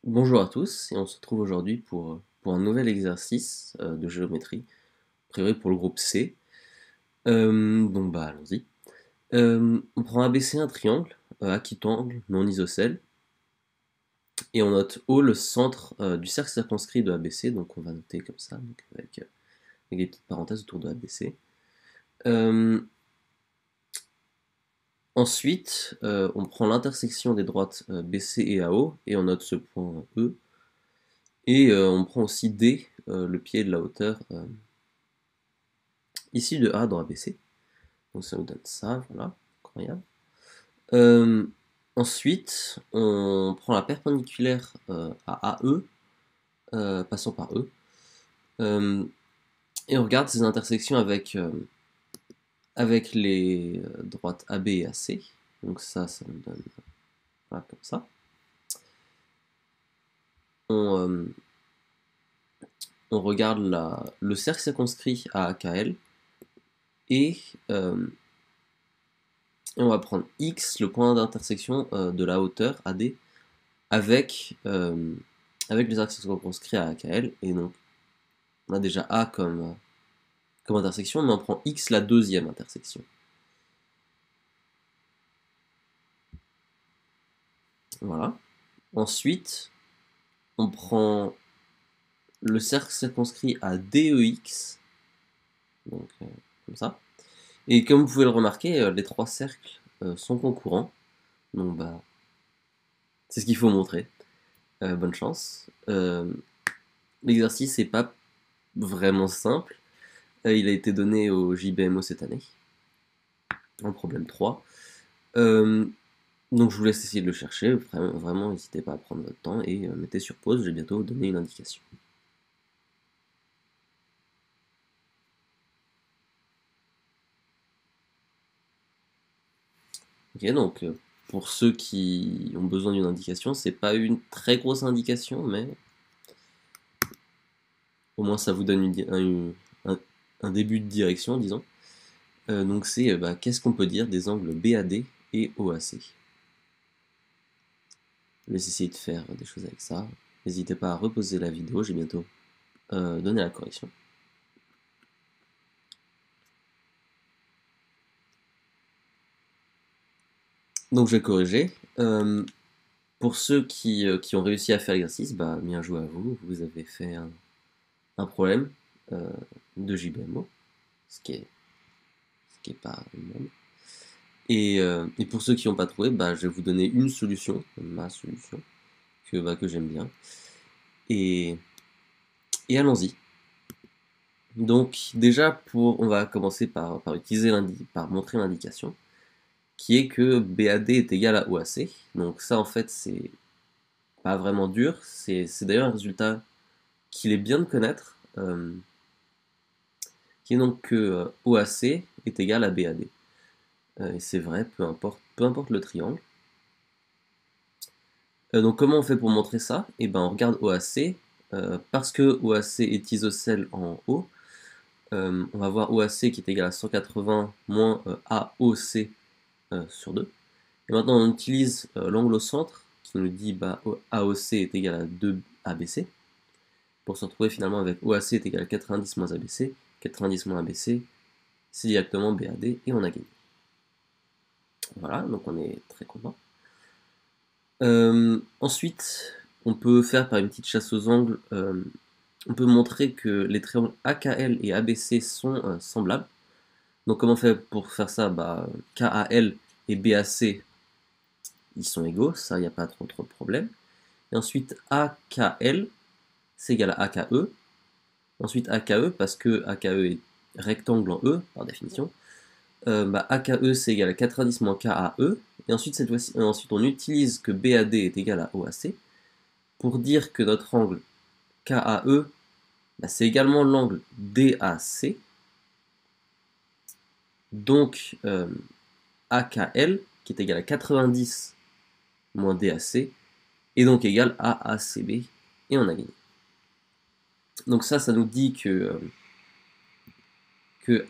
Bonjour à tous, et on se retrouve aujourd'hui pour un nouvel exercice de géométrie, prévu pour le groupe C. Donc allons-y. On prend ABC un triangle, aquitangle, non isocèle, et on note O le centre du cercle circonscrit de ABC, donc on va noter comme ça, donc avec des petites parenthèses autour de ABC. Euh, Ensuite, on prend l'intersection des droites BC et AO, et on note ce point E. Et on prend aussi D, le pied de la hauteur ici de A dans ABC. Donc ça nous donne ça, voilà, incroyable. Euh, Ensuite, on prend la perpendiculaire à AE, passant par E, euh, et on regarde ces intersections avec les droites AB et AC. Donc ça nous donne voilà, comme ça. On, euh, on regarde le cercle circonscrit à AKL et, euh, et on va prendre X, le point d'intersection de la hauteur AD, avec, avec les axes circonscrits à AKL. Et donc, on a déjà A comme intersection, mais on prend X la deuxième intersection. Voilà. Ensuite, on prend le cercle circonscrit à DEX, donc comme ça. Et comme vous pouvez le remarquer, les trois cercles sont concurrents. Donc, c'est ce qu'il faut montrer. Bonne chance. L'exercice n'est pas vraiment simple. Il a été donné au JBMO cette année, en problème 3. Donc je vous laisse essayer de le chercher, vraiment n'hésitez pas à prendre votre temps et mettez sur pause, je vais bientôt vous donner une indication. Ok, donc pour ceux qui ont besoin d'une indication, c'est pas une très grosse indication, mais au moins ça vous donne un début de direction, disons. Donc c'est qu'est-ce qu'on peut dire des angles BAD et OAC. Je vais essayer de faire des choses avec ça. N'hésitez pas à reposer la vidéo, j'ai bientôt donné la correction. Donc je vais corriger. Pour ceux qui ont réussi à faire l'exercice, bien joué à vous. Vous avez fait un problème euh, de JBMO, ce qui est pas énorme. Et pour ceux qui n'ont pas trouvé, je vais vous donner une solution, ma solution, que j'aime bien. Et, et allons-y. Donc déjà, on va commencer par montrer l'indication, qui est que BAD est égal à OAC. Donc ça, en fait, c'est pas vraiment dur. C'est d'ailleurs un résultat qu'il est bien de connaître, qui est donc que OAC est égal à BAD. Et c'est vrai, peu importe le triangle. Donc comment on fait pour montrer ça? Eh ben on regarde OAC, parce que OAC est isocèle en O, on va voir OAC qui est égal à 180 moins AOC sur 2. Et maintenant on utilise l'angle au centre, qui nous dit AOC est égal à 2 ABC, pour se retrouver finalement avec OAC est égal à 90 moins ABC, 90 moins ABC, c'est directement BAD, et on a gagné. Voilà, donc on est très content. Ensuite, on peut faire par une petite chasse aux angles, on peut montrer que les triangles AKL et ABC sont semblables. Donc comment on fait pour faire ça? KAL et BAC, ils sont égaux, ça, il n'y a pas trop de problème. Et ensuite, AKL, c'est égal à AKE. Ensuite, AKE, parce que AKE est rectangle en E, par définition. AKE, c'est égal à 90 moins KAE. Et ensuite, ensuite, on utilise que BAD est égal à OAC pour dire que notre angle KAE, c'est également l'angle DAC. Donc, AKL, qui est égal à 90 moins DAC, est donc égal à ACB. Et on a gagné. Donc ça nous dit que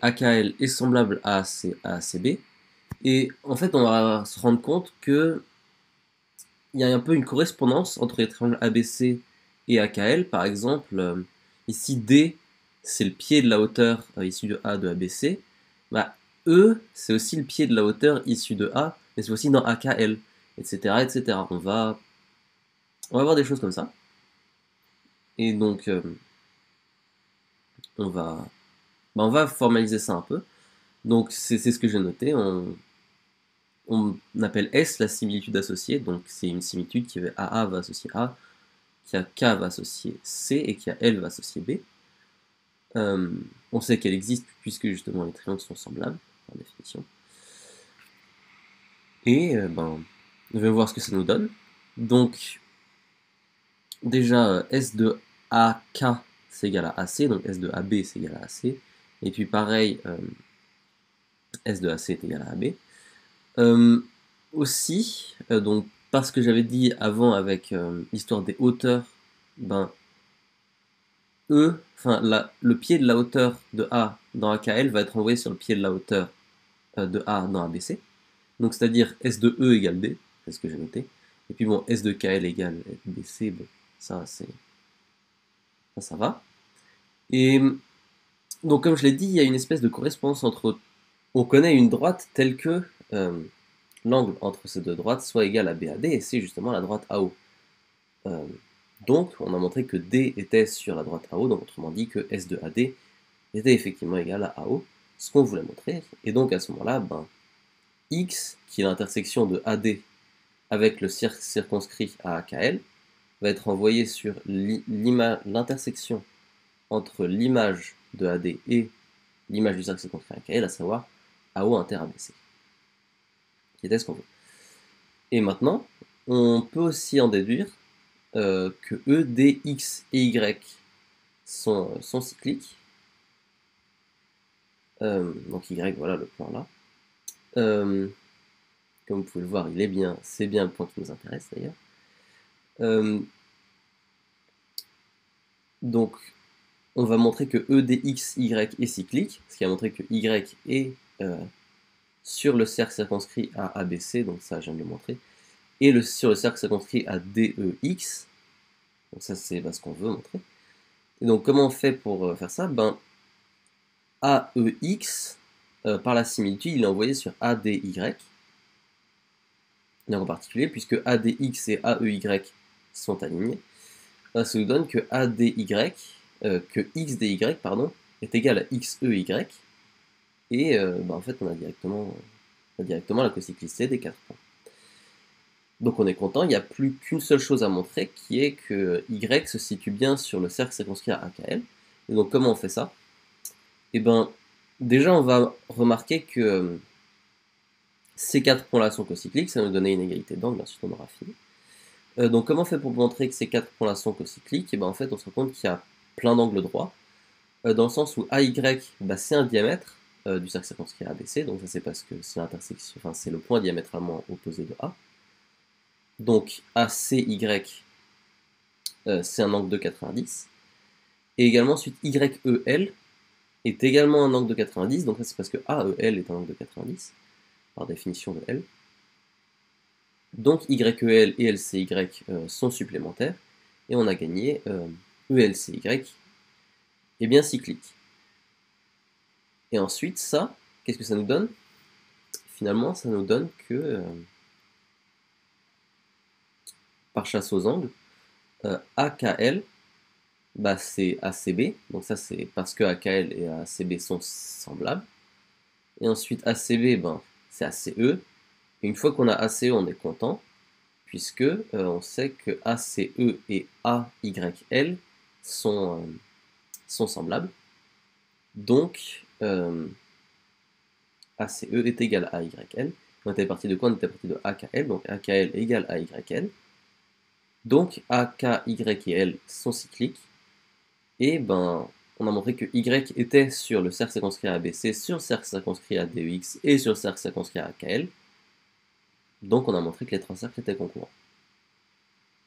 AKL est semblable à ACB. Et en fait, on va se rendre compte que il y a un peu une correspondance entre les triangles ABC et AKL. Par exemple, ici D, c'est le pied de la hauteur issu de A de ABC. Bah, E, c'est aussi le pied de la hauteur issu de A, mais c'est aussi dans AKL, etc., etc. On va voir des choses comme ça. Et donc, on va, on va formaliser ça un peu. Donc, c'est ce que j'ai noté. On appelle S la similitude associée. Donc, c'est une similitude qui a AA va associer A, qui a K va associer C et qui a L va associer B. On sait qu'elle existe puisque justement les triangles sont semblables, par définition. Et je vais voir ce que ça nous donne. Donc, déjà, S de AK c'est égal à AC, donc S de AB c'est égal à AC. Et puis pareil, S de AC est égal à AB. Aussi, donc parce que j'avais dit avant avec l'histoire des hauteurs, ben E, enfin le pied de la hauteur de A dans AKL va être envoyé sur le pied de la hauteur de A dans ABC. Donc c'est-à-dire S de E égale B, c'est ce que j'ai noté. Et puis bon, S de KL égale BC, bon, ça ça va. Et donc comme je l'ai dit, il y a une espèce de correspondance entre... On connaît une droite telle que l'angle entre ces deux droites soit égal à BAD, et c'est justement la droite AO. Donc on a montré que D était sur la droite AO, donc autrement dit que S de AD était effectivement égal à AO, ce qu'on voulait montrer. Et donc à ce moment-là, X, qui est l'intersection de AD avec le cercle circonscrit à AKL, va être envoyé sur l'intersection entre l'image de AD et l'image du cercle circonscrit à AKL, à savoir AO inter ABC, qui était ce qu'on veut. Et maintenant, on peut aussi en déduire que E, D, X et Y sont cycliques. Donc Y, voilà le point là. Comme vous pouvez le voir, c'est bien le point qui nous intéresse d'ailleurs. Donc, on va montrer que E, D, X, Y est cyclique, ce qui a montré que Y est sur le cercle circonscrit à ABC, donc ça je viens de le montrer, et sur le cercle circonscrit à DEX, donc ça c'est ce qu'on veut montrer. Et donc comment on fait pour faire ça? AEX, par la similitude, il est envoyé sur ADY, en particulier, puisque ADX et AEY sont alignés, ça nous donne que ADY, que XDY, pardon, est égal à XEY, et en fait on a directement la cocyclicité des 4 points. Donc on est content, il n'y a plus qu'une seule chose à montrer, qui est que Y se situe bien sur le cercle circonscrit à AKL. Et donc comment on fait ça? Eh bien, déjà on va remarquer que ces 4 points-là sont cocycliques, ça va nous donner une égalité d'angle, ensuite on aura fini. Donc comment on fait pour montrer que ces 4 points-là sont cocycliques? Et en fait on se rend compte qu'il y a plein d'angles droits, dans le sens où AY, c'est un diamètre du cercle circonscrit à ABC, donc ça c'est parce que c'est l'intersection, enfin c'est le point diamétralement opposé de A. Donc ACY, c'est un angle de 90. Et également ensuite YEL est également un angle de 90, donc ça c'est parce que AEL est un angle de 90, par définition de L. Donc YEL et LCY sont supplémentaires, et on a gagné ELCY est bien cyclique. Et ensuite ça, qu'est-ce que ça nous donne? Finalement ça nous donne que, par chasse aux angles, AKL, c'est ACB, donc ça c'est parce que AKL et ACB sont semblables. Et ensuite ACB, c'est ACE. Et une fois qu'on a ACE, on est content, puisque on sait que ACE et AYL sont semblables. Donc ACE est égal à AYL. On était parti de quoi? On était parti de AKL, donc AKL égale AYL. Donc AK, Y et L sont cycliques. Et on a montré que Y était sur le cercle circonscrit à ABC, sur le cercle circonscrit à DEX et sur le cercle circonscrit à AKL. Donc on a montré que les trois cercles étaient concurrents.